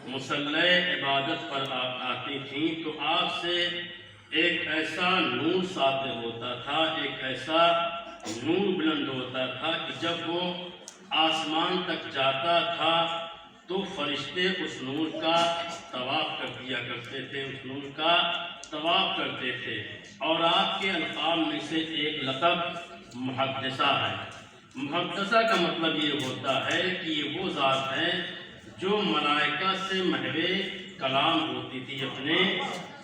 مصلح عبادت پر آپ آتی تھیں تو آپ سے ایک ایسا نور ساطع ہوتا تھا، ایک ایسا نور بلند ہوتا تھا کہ جب وہ آسمان تک جاتا تھا تو فرشتے اس نور کا طواف کر دیا کرتے تھے، اس نور کا طواف کرتے تھے۔ اور آپ کے القاب میں سے ایک لقب محدثہ ہے۔ محدثہ کا مطلب یہ ہوتا ہے کہ یہ وہ ذات ہے جو ملائکہ سے محو کلام ہوتی تھی، اپنے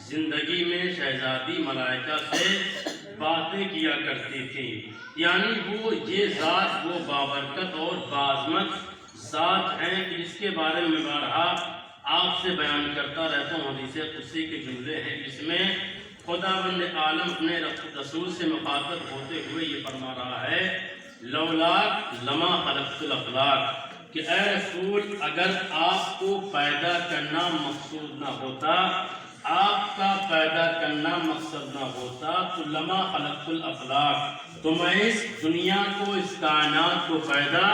زندگی میں شہزادی ملائکہ سے باتیں کیا کرتی تھی، یعنی وہ یہ ذات وہ بابرکت اور باعظمت ذات ہیں کہ جس کے بارے میں بارہا آپ سے بیان کرتا رہتا ہوں۔ حدیث قدسی کے جملے ہیں جس میں خداوند عالم اپنے رسول سے مخاطب ہوتے ہوئے یہ فرما رہا ہے، لولاک لما خلقت الافلاک، کہ اے رسول اگر آپ کو پیدا کرنا مقصود نہ ہوتا، آپ کا پیدا کرنا مقصد نہ ہوتا تو لما خلقت الافلاک، تو میں اس دنیا کو اس کائنات کو پیدا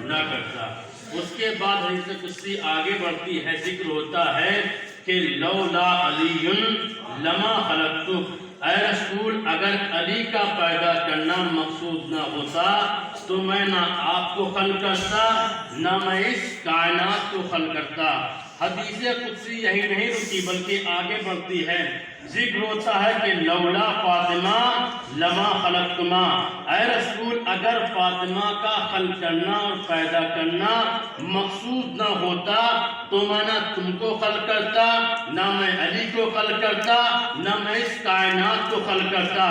نہ کرتا۔ اس کے بعد حدیث قدسی آگے بڑھتی ہے، ذکر ہوتا ہے کہ لولا علی لما خلقتک، اے رسول اگر علی کا پیدا کرنا مقصود نہ ہوتا تو میں نہ آپ کو خلق کرتا نہ میں اس کائنات کو خلق کرتا۔ حدیث قدسی یہی نہیں رکی بلکہ آگے بڑھتی ہے، ذکر ہوتا ہے کہ لولا فاطمہ لما خلقتما، اے رسول اگر فاطمہ کا خلق کرنا اور پیدا کرنا مقصود نہ ہوتا تو میں نہ تم کو خلق کرتا، نہ میں علی کو خلق کرتا، نہ میں اس کائنات کو خلق کرتا۔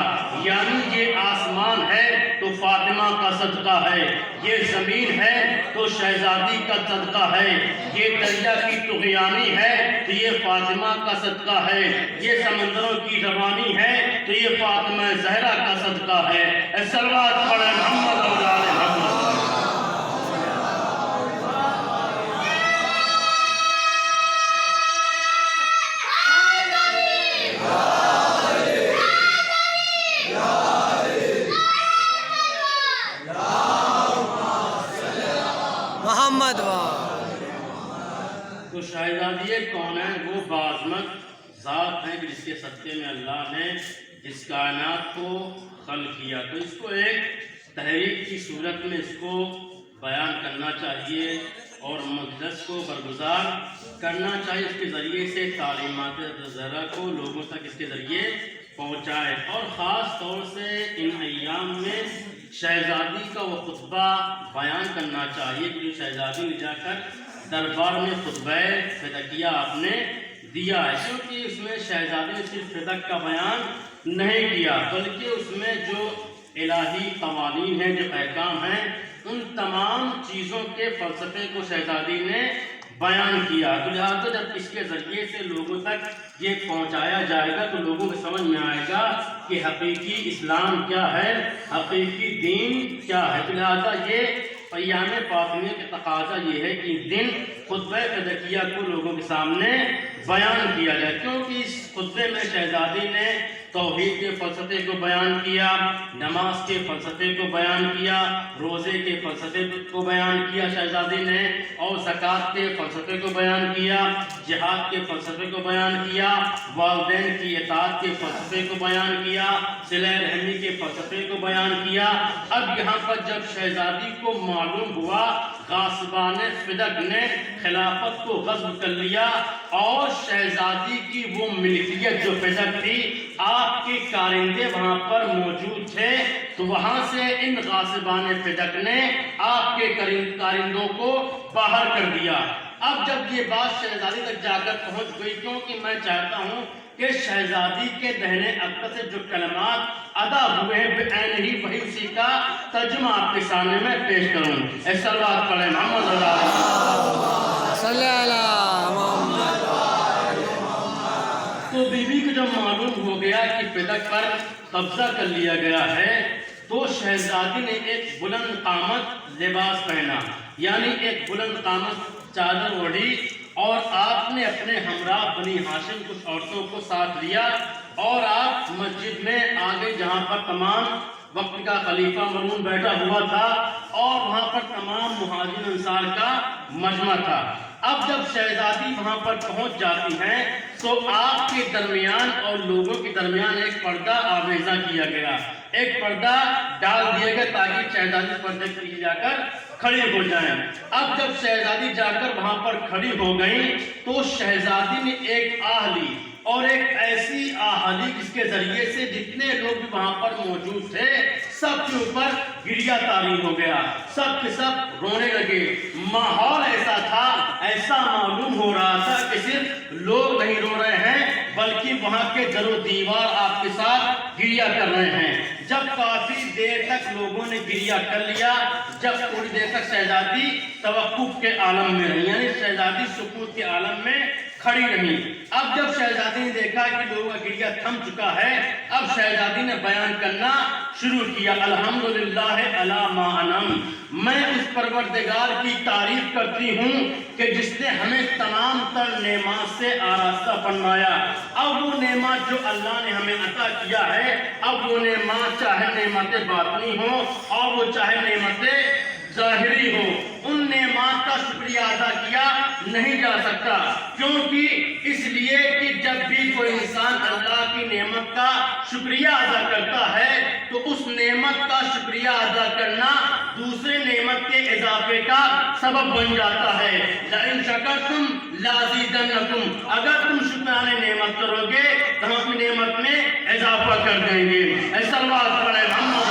یعنی یہ آسمان ہے تو فاطمہ کا صدقہ ہے، یہ زمین ہے تو شہزادی کا صدقہ ہے، یہ دریا کی طغیانی ہے تو یہ فاطمہ کا صدقہ ہے، یہ سمندروں کی روانی ہے تو یہ فاطمہ زہرا کا صدقہ ہے۔ صلوات پڑھیں محمد اور آل محمد۔ محمد تو شہزادی کونین وہ باعظمت ذات ہیں کہ جس کے صدقے میں اللہ نے اس کائنات کو خلق کیا، تو اس کو ایک تحریک کی صورت میں اس کو بیان کرنا چاہیے اور مجلس کو برگزار کرنا چاہیے، اس کے ذریعے سے تعلیمات زہرا کو لوگوں تک اس کے ذریعے پہنچائے، اور خاص طور سے ان ایام میں شہزادی کا وہ خطبہ بیان کرنا چاہیے کہ شہزادی نے جا کر دربار میں خطبہ فدقیہ آپ نے دیا ہے، کیونکہ اس میں شہزادی نے صرف فدق کا بیان نہیں کیا بلکہ اس میں جو الہی قوانین ہیں، جو احکام ہیں، ان تمام چیزوں کے فلسفے کو شہزادی نے بیان کیا۔ تو لہٰذا جب اس کے ذریعے سے لوگوں تک یہ پہنچایا جائے گا تو لوگوں کو سمجھ میں آئے گا کہ حقیقی اسلام کیا ہے، حقیقی دین کیا ہے۔ تو لہٰذا یہ ایام فاطمیہ کے تقاضا یہ ہے کہ دن خطبہ فدقیہ کو لوگوں کے سامنے بیان کیا جائے، کیونکہ اس خطبے میں شہزادی نے توحید کے فلسفے کو بیان کیا، نماز کے فلسفے کو بیان کیا، روزے کے فلسفے کو بیان کیا شہزادی نے، اور زکوٰۃ کے فلسفے کو بیان کیا، جہاد کے فلسفے کو بیان کیا، والدین کی اطاعت کے فلسفے کو بیان کیا، صلہ رحمی کے فلسفے کو بیان کیا۔ اب یہاں پر جب شہزادی کو معلوم ہوا غاصبان فدق نے خلافت کو غصب کر لیا اور شہزادی کی وہ ملکیت جو فدق تھی، آپ کے کارندے وہاں پر موجود تھے، تو وہاں سے ان غاصبان فدق نے آپ کے کارندوں کو باہر کر دیا۔ اب جب یہ بات شہزادی تک جا کر پہنچ گئی، کیونکہ میں چاہتا ہوں کہ شہزادی کے دہنے اقدس سے جو کلمات ادا ہوئے ہیں بعین ہی وہی اسی کا ترجمہ آپ کے سامنے میں پیش کروں۔ صلوات پڑھیں محمد صلی اللہ علیہ وسلم۔ تو بی بی کو جب معلوم ہو گیا کہ فدق پر قبضہ کر لیا گیا ہے تو شہزادی نے ایک بلند قامت لباس پہنا، یعنی ایک بلند قامت چادر اوڑھی، اور آپ نے اپنے ہمراہ بنی ہاشم کچھ عورتوں کو ساتھ لیا اور آپ مسجد میں آگے جہاں پر تمام وقت کا خلیفہ مرون بیٹھا ہوا تھا اور وہاں پر تمام مہاجرین انصار کا مجمع تھا، اب جب شہزادی وہاں پر پہنچ جاتی ہیں تو آپ کے درمیان اور لوگوں کے درمیان ایک پردہ آویزہ کیا گیا، ایک پردہ ڈال دیا گیا تاکہ شہزادی پردے کے پیچھے جا کر کھڑی ہو جائیں۔ اب جب شہزادی جا کر وہاں پر کھڑی ہو گئیں تو شہزادی نے ایک آہ لی، اور ایک ایسی آہ لی جس کے ذریعے سے جتنے لوگ بھی وہاں پر موجود تھے سب کے اوپر گریہ طاری ہو گیا، سب کے سب رونے لگے۔ ماحول ایسا تھا، ایسا معلوم ہو رہا تھا کہ صرف لوگ نہیں رو رہے ہیں بلکہ وہاں کے در و دیوار آپ کے ساتھ گریہ کر رہے ہیں۔ جب کافی دیر تک لوگوں نے گریہ کر لیا، جب تھوڑی دیر تک شہزادی توقف کے عالم میں رہی، یعنی شہزادی سکوت کے عالم میں کھڑی رہی۔ اب جب شہزادی نے دیکھا کہ لوگوں کا گریہ تھم چکا ہے، اب شہزادی نے بیان کرنا شروع کیا، الحمدللہ علی ما انعم، میں اس پروردگار کی تعریف کرتی ہوں کہ جس نے ہمیں تمام تر نعمات سے آراستہ فرمایا۔ اب وہ نعمت جو اللہ نے ہمیں عطا کیا ہے، اب وہ نعمت چاہے نعمت باطنی ہو اور وہ چاہے نعمت ظاہری ہو، ان نعمات کا شکریہ ادا کیا نہیں جا سکتا، کیونکہ اس لیے کہ جب بھی کوئی انسان اللہ کی نعمت کا شکریہ ادا کرتا ہے تو اس نعمت کا شکریہ ادا کرنا دوسرے نعمت کے اضافے کا سبب بن جاتا ہے۔ لَإِن شَكَرْتُمْ لَأَزِيدَنَّكُمْ، اگر تم شکرانے نعمت کرو گے تو ہم اپنی نعمت میں اضافہ کر دیں گے۔ ایسا اللہ پڑھے محمد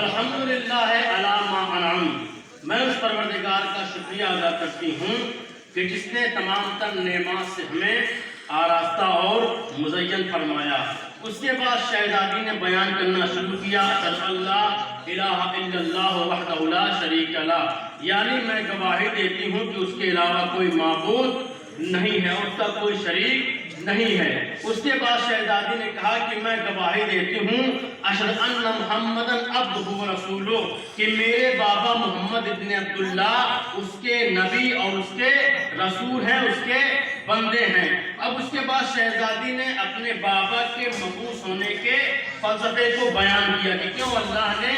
الحمدللہ علی ما انعم، میں اس پروردگار کا شکریہ ادا کرتی ہوں کہ جس نے تمام تر نعمات سے ہمیں آراستہ اور مزین فرمایا۔ اس کے بعد شہزادی نے بیان کرنا شروع کیا، اللہ الہ الا اللہ وحدہ لا شریک لہ، یعنی میں گواہی دیتی ہوں کہ اس کے علاوہ کوئی معبود نہیں ہے اور اس کا کوئی شریک نہیں ہے۔ اس کے بعد شہزادی نے کہا کہ میں گواہی دیتی ہوں اشہد ان محمدً عبدہ و رسولہ، کہ میرے بابا محمد ابن عبداللہ اس کے نبی اور اس کے رسول ہیں، اس کے بندے ہیں۔ اب اس کے بعد شہزادی نے اپنے بابا کے مبعوث ہونے کے فلسفے کو بیان کیا کہ کیوں اللہ نے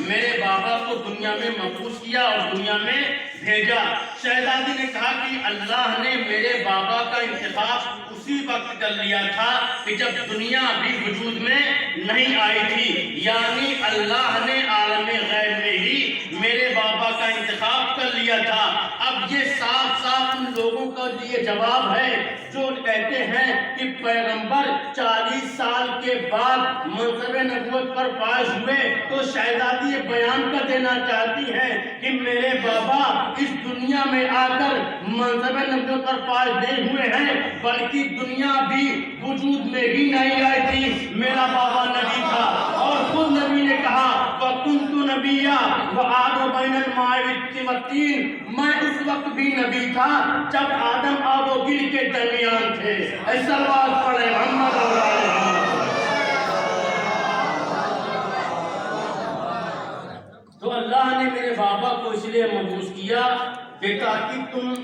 میرے بابا کو دنیا میں مبعوث کیا اور دنیا میں بھیجا۔ شہزادی نے کہا کہ اللہ نے میرے بابا کا انتخاب اسی وقت کر لیا تھا کہ جب دنیا بھی وجود میں نہیں آئی تھی، یعنی اللہ نے عالم غیب میں ہی میرے بابا کا انتخاب کر لیا تھا۔ اب یہ صاف صاف ان لوگوں کا یہ جواب ہے جو کہتے ہیں کہ پیغمبر 40 سال کے بعد منصب نبوت پر فائز ہوئے، تو شہزادی یہ بیان کر دینا چاہتی ہیں کہ میرے بابا اس دنیا میں آ کر منصب نبوت پر فائز نہیں ہوئے ہیں بلکہ دنیا بھی وجود میں ہی نہیں آئی تھی، میرا بابا نبی تھا۔ اور خود نبی نے کہا وَكُنْتُ نَبِيًّا وَآدَمُ بَيْنَ الْمَاءِ وَالطِّينِ، میں اس وقت بھی نبی تھا جب آدم آب و گل کے درمیان تھے۔ ایسا بات پڑھے محمد اور آل محمد۔ تو اللہ نے میرے بابا کو اس لیے مبعوث کیا کہ تاکہ تم